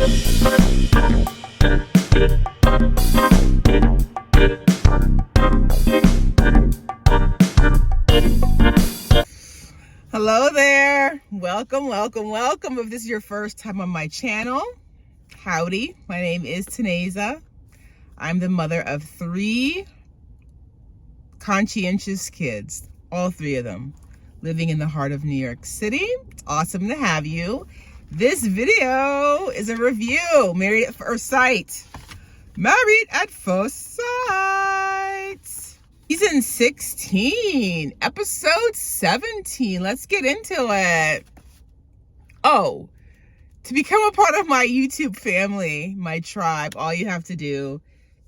Hello there. Welcome. If this is your first time on my channel, howdy. My name is Taneza. I'm the mother of 3 conscientious kids, all 3 of them, living in the heart of New York City. It's awesome to have you. This video is a review, Married at First Sight. Married at First Sight. Season 16, episode 17. Let's get into it. Oh, to become a part of my YouTube family, my tribe, all you have to do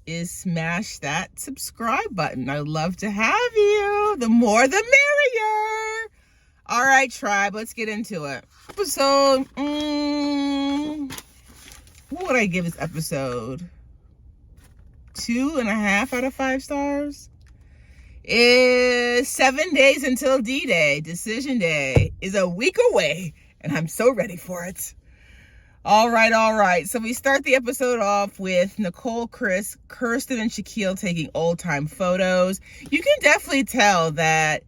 is smash that subscribe button. I'd love to have you. The more, the merrier. All right, tribe, let's get into it. Episode, what would I give this episode? 2.5 out of 5 stars. Is 7 days until D-Day. Decision Day is a week away, and I'm so ready for it. All right. So we start the episode off with Nicole, Chris, Kirsten, and Shaquille taking old-time photos. You can definitely tell that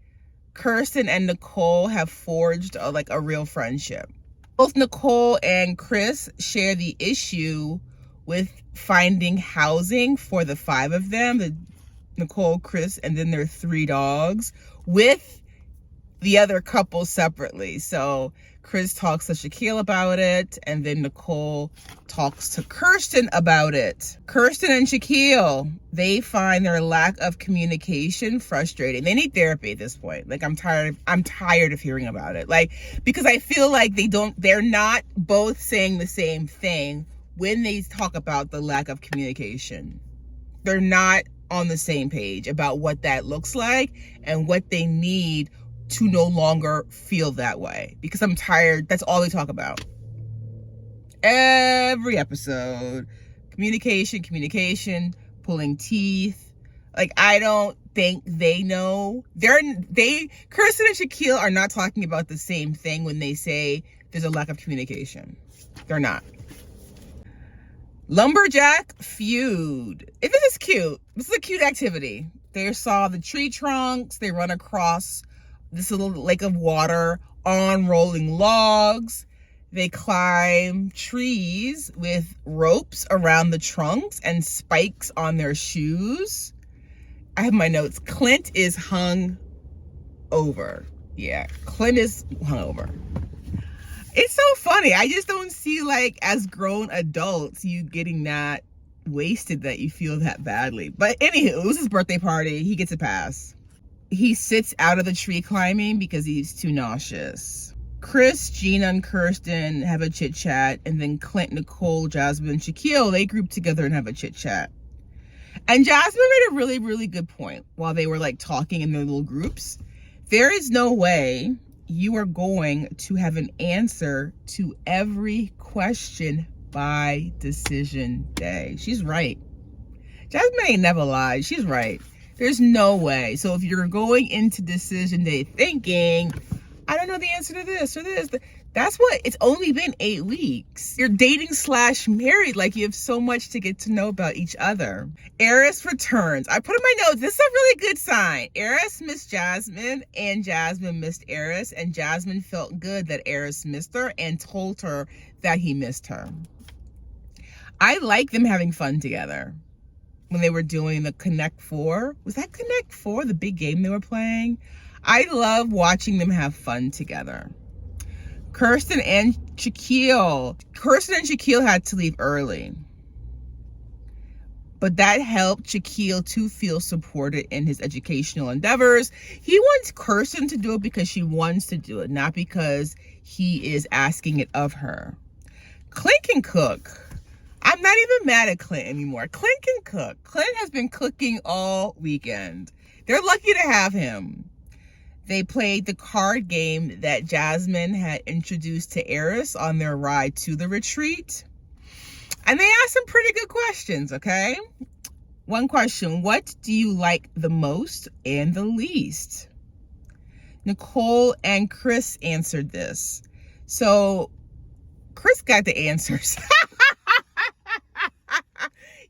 Kirsten and Nicole have forged a real friendship. Both Nicole and Chris share the issue with finding housing for the 5 of them, Nicole, Chris, and then their 3 dogs, with the other couple separately. So Chris talks to Shaquille about it, and then Nicole talks to Kirsten about it. Kirsten and Shaquille, they find their lack of communication frustrating. They need therapy at this point. I'm tired of hearing about it. Because I feel like they're not both saying the same thing when they talk about the lack of communication. They're not on the same page about what that looks like and what they need to no longer feel that way. Because I'm tired. That's all they talk about. Every episode. Communication, pulling teeth. I don't think they know. Kirsten and Shaquille are not talking about the same thing when they say there's a lack of communication. They're not. Lumberjack feud. This is cute. This is a cute activity. They saw the tree trunks. They run across this little lake of water on rolling logs. They climb trees with ropes around the trunks and spikes on their shoes. I have my notes. Clint is hung over. Yeah, Clint is hung over. It's so funny. I just don't see, as grown adults, you getting that wasted that you feel that badly. But anywho, it was his birthday party. He gets a pass. He sits out of the tree climbing because he's too nauseous. Chris, Gina, and Kirsten have a chit chat. And then Clint, Nicole, Jasmine, and Shaquille, they group together and have a chit chat. And Jasmine made a really, really good point while they were talking in their little groups. There is no way you are going to have an answer to every question by decision day. She's right. Jasmine ain't never lied. She's right. There's no way. So if you're going into decision day thinking, I don't know the answer to this or this, that's what, it's only been 8 weeks. You're dating / married, you have so much to get to know about each other. Eris returns. I put in my notes, this is a really good sign. Eris missed Jasmine and Jasmine missed Eris, and Jasmine felt good that Eris missed her and told her that he missed her. I like them having fun together. When they were doing the Connect 4, was that Connect 4, the big game they were playing? I love watching them have fun together. Kirsten and Shaquille had to leave early. But that helped Shaquille to feel supported in his educational endeavors. He wants Kirsten to do it because she wants to do it, not because he is asking it of her. Clint can cook. I'm not even mad at Clint anymore. Clint can cook. Clint has been cooking all weekend. They're lucky to have him. They played the card game that Jasmine had introduced to Eris on their ride to the retreat. And they asked some pretty good questions, okay? One question, what do you like the most and the least? Nicole and Chris answered this. So Chris got the answers.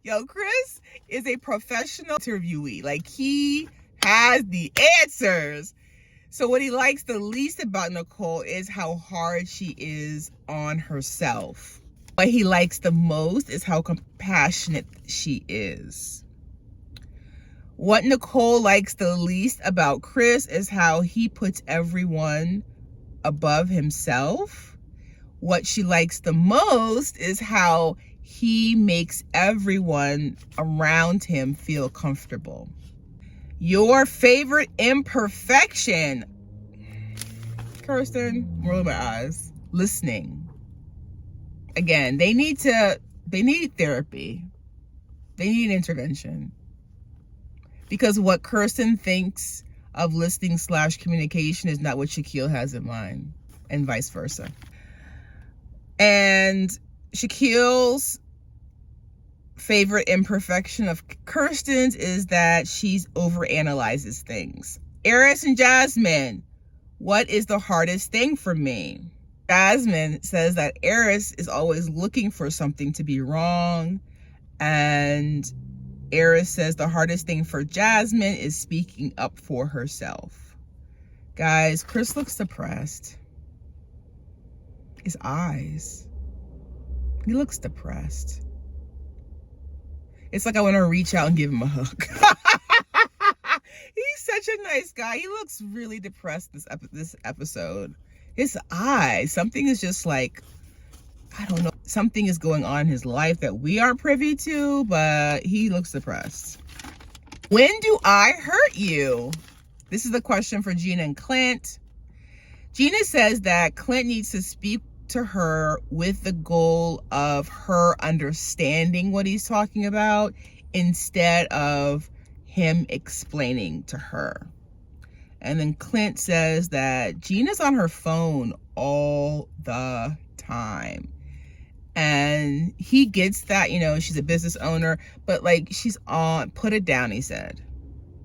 Yo, Chris is a professional interviewee. Like, he has the answers. So what he likes the least about Nicole is how hard she is on herself. What he likes the most is how compassionate she is. What Nicole likes the least about Chris is how he puts everyone above himself. What she likes the most is how he makes everyone around him feel comfortable. Your favorite imperfection. Kirsten, roll my eyes. Listening. Again, they need therapy. They need an intervention. Because what Kirsten thinks of listening / communication is not what Shaquille has in mind, and vice versa. And Shaquille's favorite imperfection of Kirsten's is that she's overanalyzes things. Eris and Jasmine, what is the hardest thing for me? Jasmine says that Eris is always looking for something to be wrong, and Eris says the hardest thing for Jasmine is speaking up for herself. Guys, Chris looks depressed. His eyes. He looks depressed. It's like I want to reach out and give him a hug. He's such a nice guy. He looks really depressed this episode. His eyes, something is just like, I don't know, something is going on in his life that we aren't privy to, but he looks depressed. When do I hurt you? This is the question for Gina and Clint. Gina says that Clint needs to speak to her with the goal of her understanding what he's talking about instead of him explaining to her. And then Clint says that Gina's on her phone all the time. And he gets that, you know, she's a business owner, but like she's on, put it down, he said.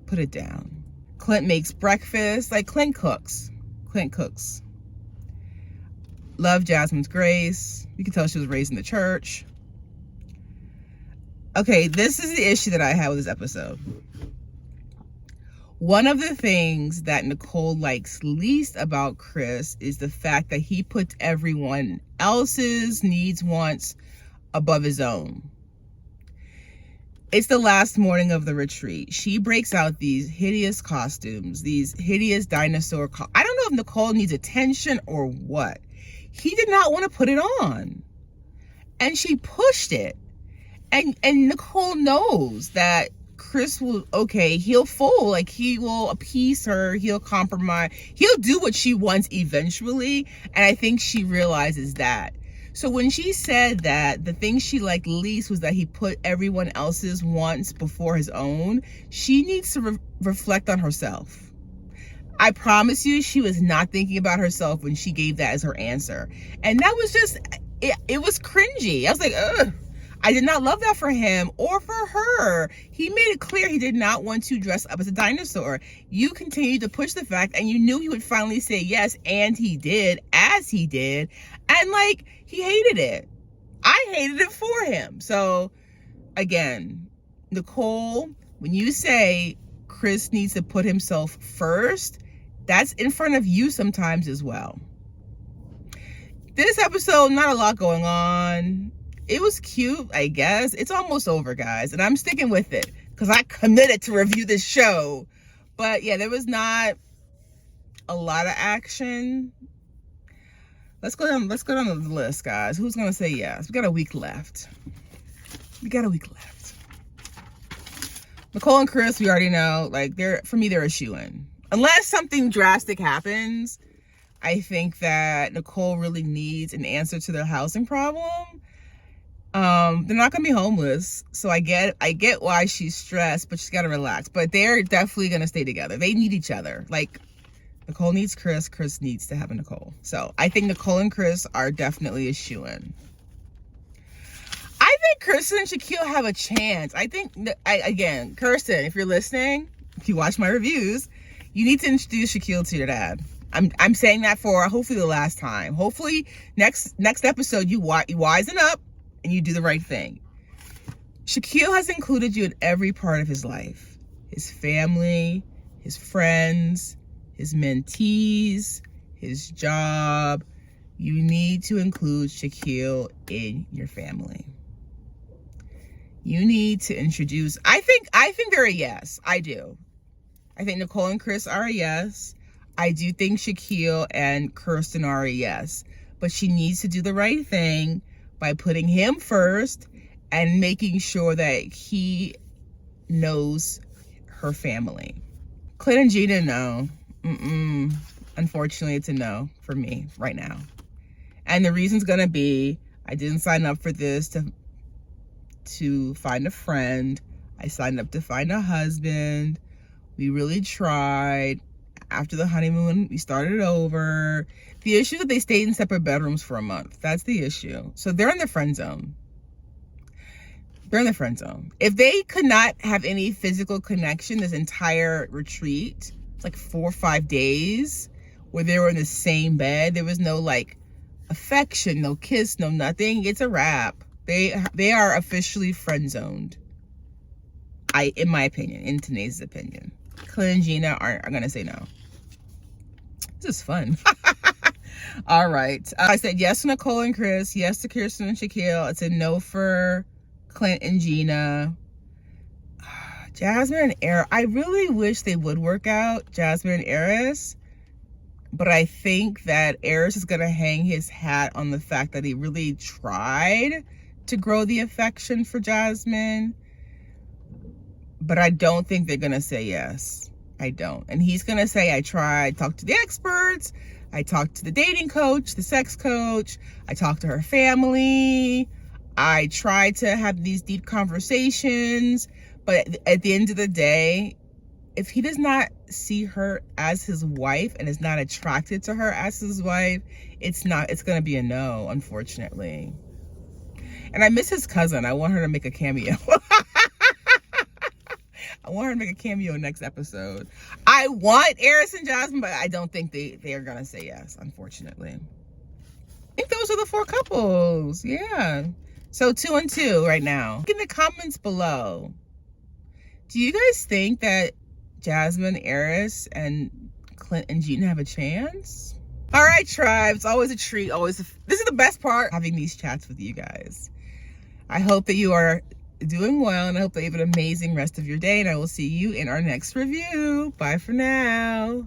Put it down. Clint makes breakfast. Like Clint cooks. Clint cooks. Love Jasmine's grace. You can tell she was raised in the church. Okay, this is the issue that I have with this episode. One of the things that Nicole likes least about Chris is the fact that he puts everyone else's needs, wants above his own. It's the last morning of the retreat. She breaks out these hideous costumes, these hideous dinosaur I don't know if Nicole needs attention or what. He did not want to put it on. And she pushed it. And Nicole knows that Chris will, okay, he'll fold, like he will appease her, he'll compromise, he'll do what she wants eventually, and I think she realizes that. So when she said that the thing she liked least was that he put everyone else's wants before his own, she needs to reflect on herself. I promise you, she was not thinking about herself when she gave that as her answer. And that was just, it was cringy. I was like, ugh. I did not love that for him or for her. He made it clear he did not want to dress up as a dinosaur. You continued to push the fact, and you knew he would finally say yes, and he did, as he did. And like, he hated it. I hated it for him. So again, Nicole, when you say Chris needs to put himself first, that's in front of you sometimes as well. This episode, not a lot going on. It was cute, I guess. It's almost over, guys, and I'm sticking with it because I committed to review this show. But yeah, there was not a lot of action. Let's go down the list, guys. Who's gonna say yes? We got a week left. Nicole and Chris, we already know, like, for me, they're a shoo-in. Unless something drastic happens, I think that Nicole really needs an answer to their housing problem. They're not gonna be homeless, so I get why she's stressed, but she's gotta relax. But they're definitely gonna stay together. They need each other. Like, Nicole needs Chris, Chris needs to have a Nicole. So I think Nicole and Chris are definitely a shoo-in. I think Kirsten and Shaquille have a chance. I think, again, Kirsten, if you're listening, if you watch my reviews, you need to introduce Shaquille to your dad. I'm saying that for hopefully the last time. Hopefully next episode you wisen up and you do the right thing. Shaquille has included you in every part of his life. His family, his friends, his mentees, his job. You need to include Shaquille in your family. You need to introduce, I think they're a yes. I do. I think Nicole and Chris are a yes. I do think Shaquille and Kirsten are a yes. But she needs to do the right thing by putting him first and making sure that he knows her family. Clint and Gina, no. Unfortunately, it's a no for me right now. And the reason's gonna be, I didn't sign up for this to find a friend. I signed up to find a husband. We really tried. After the honeymoon, we started over. The issue is that they stayed in separate bedrooms for a month. That's the issue. So they're in the friend zone. They're in the friend zone. If they could not have any physical connection this entire retreat, it's like 4 or 5 days where they were in the same bed, there was no like affection, no kiss, no nothing, it's a wrap. They are officially friend zoned. In my opinion, in Tanae's opinion. Clint and Gina are gonna say no. This is fun. All right. I said yes to Nicole and Chris, yes to Kirsten and Shaquille. It's a no for Clint and Gina. Jasmine and Eris. I really wish they would work out, Jasmine and Eris. But I think that Eris is gonna hang his hat on the fact that he really tried to grow the affection for Jasmine. But I don't think they're gonna say yes. I don't. And he's gonna say, I tried, talked to the experts, I talked to the dating coach, the sex coach, I talked to her family, I tried to have these deep conversations, but at the end of the day, if he does not see her as his wife and is not attracted to her as his wife, it's gonna be a no, unfortunately. And I miss his cousin. I want her to make a cameo. I want her to make a cameo next episode. I want Eris and Jasmine, but I don't think they are gonna say yes, unfortunately. I think those are the 4 couples. Yeah. So 2 and 2 right now. In the comments below, do you guys think that Jasmine, Eris, and Clint and Gina have a chance? All right, tribe. It's always a treat. This is the best part, having these chats with you guys. I hope that you are doing well, and I hope that you have an amazing rest of your day, and I will see you in our next review. Bye for now.